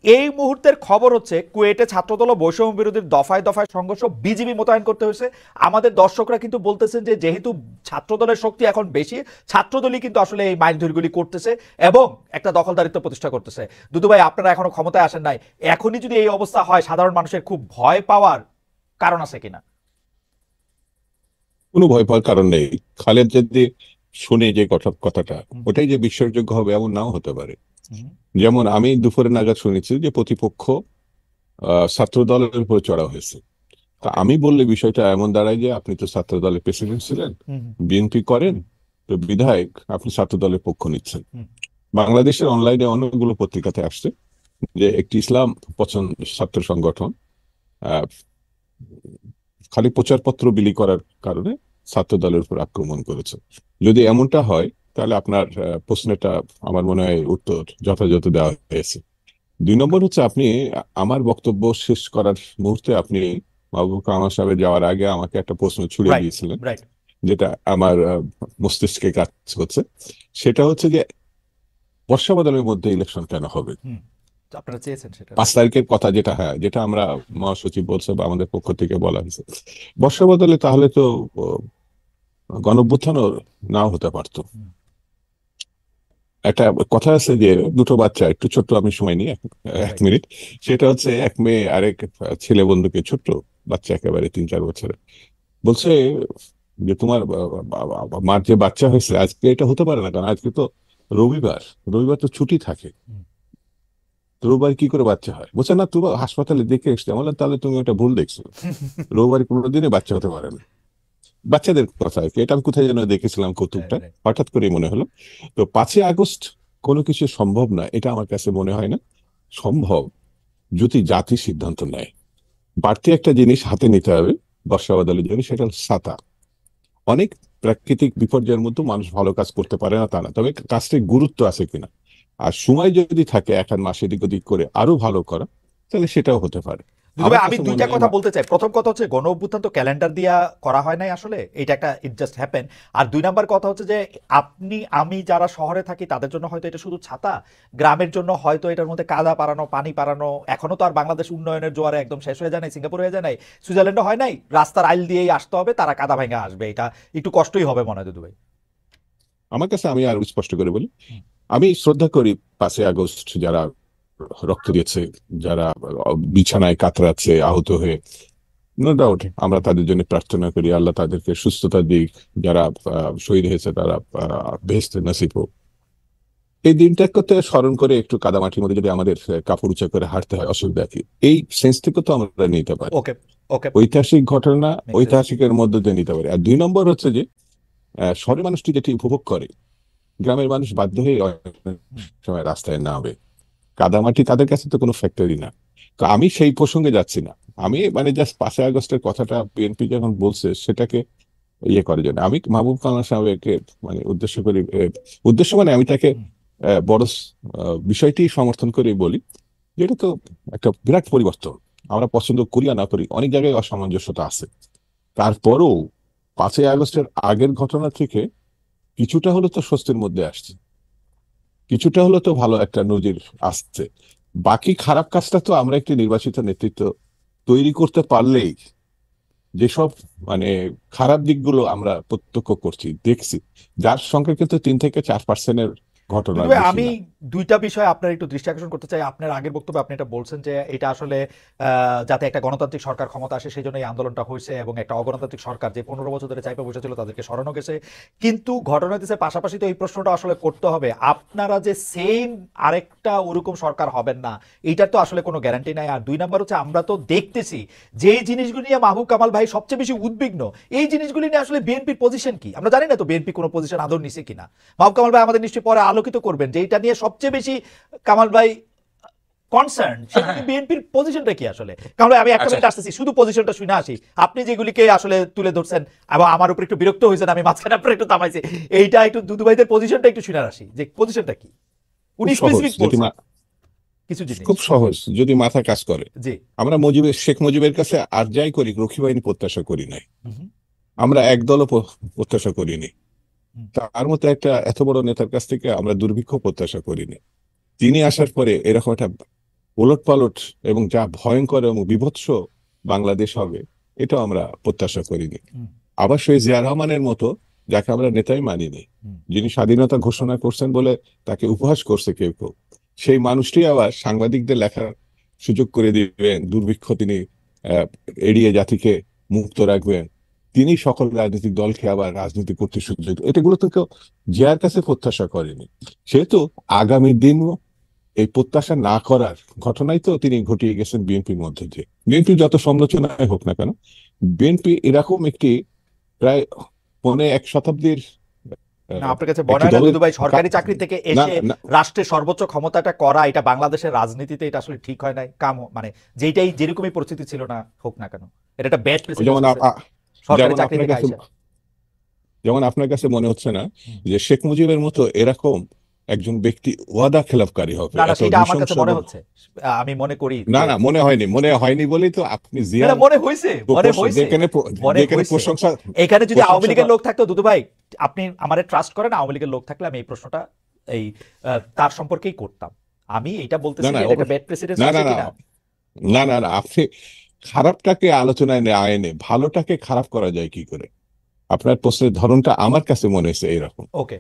এই মুহূর্তের খবর হচ্ছে কুয়েটে ছাত্রদল ও বৈষম্য বিরোধী দফায় দফায় সংঘর্ষ, বিজিবি মোতায়েন করতে হয়েছে। আমাদের দর্শকরা কিন্তু বলতেছেন যে যেহেতু ছাত্রদলের শক্তি এখন বেশি, ছাত্রদলই কিন্তু আসলে এই মাইলধুরগুলি করতেছে এবং একটা দখলদারিত্ব প্রতিষ্ঠা করতেছে। দুদু ভাই, আপনারা এখনো ক্ষমতায় আসেন নাই, এখনই যদি এই অবস্থা হয় সাধারণ মানুষের খুব ভয় পাওয়ার কারণ আছে কিনা? কোনো ভয় পাওয়ার কারণ নেই। খালেদ যদি শুনে যে কথাটা, হুম, ওটাই যে বিশ্বাসযোগ্য হবে এমন নাও হতে পারে। হুম, যেমন আমি দুপুরে নাগাদ শুনেছি যে প্রতিপক্ষ ছাত্র দলের উপর চড়া হয়েছে। তা ওকে, আমি বললে বিষয়টা এমন দাঁড়ায় যে আপনি তো ছাত্র দলের প্রেসিডেন্ট ছিলেন, হুম, বিএনপি করেন, তো বিধায়ক আপনি ছাত্র দলের পক্ষ নিচ্ছেন। হুম, বাংলাদেশের অনলাইনে অনেকগুলো পত্রিকাতে আসছে যে একটি ইসলাম পছন্দ ছাত্র সংগঠন আহ, খালি প্রচারপত্র বিলি করার কারণে ছাত্র দলের উপর আক্রমণ করেছে। যদি এমনটা হয় তাহলে আপনার প্রশ্নটা আমার মনে হয় উত্তর যথাযথ দেওয়া হয়েছে। 2 নম্বর হচ্ছে আপনি আমার বক্তব্য শেষ করার মুহূর্তে আপনি মাহবুব কামাল সাহেবের যাওয়ার আগে আমাকে একটা প্রশ্ন ছুড়ে রাইট, দিয়েছিলেন, রাইট, যেটা আমার মস্তিষ্কে কাজ করছে। সেটা হচ্ছে যে বর্ষাবাদলের মধ্যে ইলেকশন কেন হবে? হুম, আপনারা চেয়েছেন সেটা, 5 তারিখের কথা যেটা, হ্যাঁ, যেটা আমরা মহাসচিব বলছে বা আমাদের পক্ষ থেকে বলা হয়েছে, বর্ষাবদলে তাহলে তো গণঅভ্যুত্থানও নাও হতে পারতো। রাইট, একটা কথা আছে যে দুটো বাচ্চা, একটু ছোট্ট, আমি সময় নিই এক এক রাইট, মিনিট। সেটা হচ্ছে এক মেয়ে আরেক ছেলে বন্ধুকে, ছোট্ট বাচ্চা একেবারে 3-4 বছরের, বলছে যে তোমার মার যে বাচ্চা হয়েছে আজকে, এটা হতে পারে না, কারণ আজকে তো রবিবার, রবিবার তো ছুটি থাকে, হুম, তো রবিবার কি করে বাচ্চা হয়? বলছে না, তুমি হাসপাতালে দেখে এসছে। আমি বললাম তাহলে তুমি একটা ভুল দেখছো, রবিবার কোনোদিনই বাচ্চা হতে পারে না। বাচ্চাদের কথা আর কি, এটা আমি কোথায় যেন দেখেছিলাম রাইট, কৌতুকটা, রাইট। হঠাৎ করে মনে হলো। তো 5ই আগস্ট কোনো কিছু সম্ভব না, এটা আমার কাছে মনে হয় না সম্ভব, যদি জাতি সিদ্ধান্ত নেয়। বাড়তি একটা জিনিস হাতে নিতে হবে বর্ষা বাদলের জন্য, সেটা হলো ছাতা। অনেক প্রাকৃতিক বিপর্যয়ের মধ্যে মানুষ ভালো কাজ করতে পারে না তা না, তবে কাজটির গুরুত্ব আছে কিনা, আর সময় যদি থাকে 1 মাস এদিক ওদিক করে আরো ভালো করা, তাহলে সেটাও হতে পারে। যদিও আমার আমি কাছে মনে দুইটা হয় কথা বলতে চাই। প্রথম কথা হচ্ছে গণ অভ্যুত্থান তো ক্যালেন্ডার দিয়া করা হয় নাই আসলে, এটা একটা ইট জাস্ট হ্যাপেন। আর 2 নাম্বার কথা হচ্ছে যে আপনি আমি যারা শহরে থাকি তাদের জন্য হয়তো এটা শুধু ছাতা, গ্রামের জন্য হয়তো এটার মধ্যে কাদা পারানো, পানি পারানো। এখনো তো আর বাংলাদেশ উন্নয়নের জোয়ারে একদম শেষ হয়ে যায় নাই, সিঙ্গাপুর হয়ে যায় নাই, সুইজারল্যান্ডও হয় নাই। রাস্তার আইল দিয়েই আসতে হবে, তারা কাদা ভেঙে আসবে, এটা একটু কষ্টই হবে মনে হয় দুদু ভাই। আমার কাছে, আমি আর স্পষ্ট করে বলি, হুম, আমি শ্রদ্ধা করি 5ই আগস্ট যারা রক্ত দিয়েছে, যারা বিছানায় কাতরাচ্ছে আহত হয়ে, নো ডাউট আমরা তাদের জন্য প্রার্থনা করি, আল্লাহ তাদেরকে সুস্থতা দিক। যারা শহীদ হয়েছে তারা বেহেশতে নসিব হোক। এই দিনটাকে স্মরণ করে একটু কাদামাটির মধ্যে যদি আমাদের কাপড় উঁচা করে হাঁটতে হয়, অসুবিধা কি? এই সেন্স থেকে তো আমরা নিতে পারি। ওকে, ওকে, ঐতিহাসিক ঘটনা মেক সেন্স। ঐতিহাসিকের মধ্যে দিয়ে নিতে পারি। আর 2 নম্বর হচ্ছে যে শহরের মানুষটি যেটি উপভোগ করে, গ্রামের মানুষ বাধ্য হয়ে অনেক হুম, সময় রাস্তায় নামে। কাদামাটি তাদের কাছে তো কোনো ফ্যাক্টরি না। তো আমি সেই প্রসঙ্গে যাচ্ছি না। হুম, আমি মানে জাস্ট 5ই আগস্টের কথাটা বিএনপি যখন বলছে সেটাকে ইয়ে করার জন্য আমি মাহবুব কালাম সাহেবকে মানে উদ্দেশ্য করি, উদ্দেশ্য মানে আমি তাকে হুম। বড় বিষয়টি সমর্থন করে বলি যে এটা তো একটা বিরাট পরিবর্তন। আমরা পছন্দ করি আর না করি, অনেক জায়গায় অসামঞ্জস্যতা আছে। তারপরও 5ই আগস্টের আগের ঘটনা থেকে কিছুটা হলো তো স্বস্তির মধ্যে আসছে, কিছুটা হলো তো ভালো একটা নজির আসছে। বাকি খারাপ কাজটা তো আমরা একটি নির্বাচিত নেতৃত্ব তৈরি করতে পারলেই, যেসব মানে খারাপ দিকগুলো আমরা প্রত্যক্ষ করছি দেখছি, যার সংখ্যা কিন্তু 3 থেকে 4% ঘটনার যদিও বেশি আমি না। দুইটা বিষয় আপনার একটু দৃষ্টি আকর্ষণ করতে চাই। আপনার আগের বক্তব্যে আপনি এটা বলছেন যে এটা আসলে যাতে একটা গণতান্ত্রিক সরকার ক্ষমতা আসে সেই জন্য এই আন্দোলনটা হয়েছে এবং একটা অগণতান্ত্রিক সরকার যে 15 বছর ধরে চাইপে বসেছিল তাদেরকে সরানো গেছে। কিন্তু ঘটনা হইতেছে পাশাপাশি তো এই প্রশ্নটা আসলে করতে হবে, আপনারা যে সেম আরেকটা ওরকম সরকার হবেন না, এইটার তো আসলে কোনো গ্যারান্টি নাই। আর 2 নাম্বার হচ্ছে আমরা তো দেখতেছি যে জিনিসগুলি নিয়ে মাহবুব কামাল ভাই সবচেয়ে বেশি উদ্বিগ্ন, এই জিনিসগুলি নিয়ে আসলে বিএনপির পজিশন কি আমরা জানি না। তো বিএনপি কোনো পজিশন আদৌ নিছে কিনা মাহবুব কামাল ভাই আমাদের নিশ্চয়ই পরে আলোকিত করবেন যে এটা নিয়ে সবচেয়ে বেশি কামাল ভাই কনসার্ন, সেটা কি বিএনপির পজিশনটা কি আসলে? কারণ আমি একটা আচ্ছা, মিনিট আসতেছি, শুধু পজিশনটা শুনে আসি। আপনি যেগুলিকে আসলে তুলে ধরছেন এবং আমার উপর একটু বিরক্ত হয়েছেন, আমি মাঝখানে আপনার একটু থামাইছি, এইটা একটু দুদু ভাইদের পজিশনটা একটু শুনে আসি যে পজিশনটা কি। খুব উনি সহজ স্পেসিফিক যদি বলছেন কিছু জিনিস। খুব সহজ যদি মাথা কাজ করে। জি। আমরা শেখ মুজিবের কাছে আর যাই করি রক্ষী বাহিনী প্রত্যাশা করি নাই, হুম, আমরা একদলও প্রত্যাশা করিনি। হুম, তার মতো একটা এত বড় নেতার কাছ থেকে আমরা দুর্ভিক্ষ প্রত্যাশা করিনি। তিনি আসার পরে এরকম একটা ওলটপালট এবং যা ভয়ঙ্কর এবং বিভৎস বাংলাদেশ হবে এটাও আমরা প্রত্যাশা করিনি। হুম, আবার সেই জিয়া রহমানের মতো, যাকে আমরা নেতাই মানিনি, হুম। যিনি স্বাধীনতা ঘোষণা করছেন বলে তাকে উপহাস করছে কেউ কেউ, সেই মানুষটি আবার সাংবাদিকদের লেখার সুযোগ করে দিবেন, দুর্ভিক্ষ তিনি আহ, এড়িয়ে জাতিকে মুক্ত রাখবেন, তিনি সকল রাজনৈতিক দলকে আবার রাজনীতি করতে সুযোগ দেবেন। এটাগুলো তো কেউ জিয়ার কাছে প্রত্যাশা করেনি। সেহেতু আগামী দিনও এই প্রত্যাশা না করার ঘটনাই তো তিনি ঘটিয়ে গেছেন বিএনপির মধ্যে দিয়ে। বিএনপি যত সমালোচনায় হোক না কেন, বিএনপি এরকম একটি প্রায় পৌনে এক শতাব্দীর না, আহ, আপনার কাছে মনে একটি হয় না দলের দুদু ভাই, সরকারি চাকরি থেকে না এসে না রাষ্ট্রের সর্বোচ্চ ক্ষমতাটা করা এটা বাংলাদেশের রাজনীতিতে এটা আসলে ঠিক হয় নাই, মানে যেটাই যেরকমই পরিস্থিতি ছিল না হোক না কেন, এটা একটা ব্যাড প্রেসিডেন্ট যেমন হয়েছে সরকারি যেমন চাকরি আপনার থেকে কাছে আইসা। যেমন আপনার কাছে মনে হচ্ছে না হুম। যে শেখ মুজিবের মতো এরকম একজন ব্যক্তি ওয়াদা খেলাপকারী হবে, না না, এত সেটা আমার নৃশংস কাছে মনে এবং হচ্ছে, আমি মনে করি না যে না মনে হয়নি বলেই তো আপনি না, না, জিয়ার মনে হয়েছে, মনে হয়েছে, যেখানে মনে যেখানে হয়েছে। প্রশংসা এখানে যদি আওয়ামী প্রশংসা লীগের লোক থাকতো দুদু ভাই, আপনি আমারে ট্রাস্ট করেন, আওয়ামী লীগের লোক থাকলে আমি এই প্রশ্নটা এই তার সম্পর্কেই করতাম। আমি এটা না বলতেছি না যে এটা একটা ব্যাড প্রেসিডেন্ট না না হয়েছে না কিনা। না আপনি খারাপটাকে আলোচনায় আনে ভালোটাকে খারাপ করা যায় কি করে? আপনার প্রশ্নের ধরনটা আমার কাছে মনে হয়েছে এইরকম। ওকে,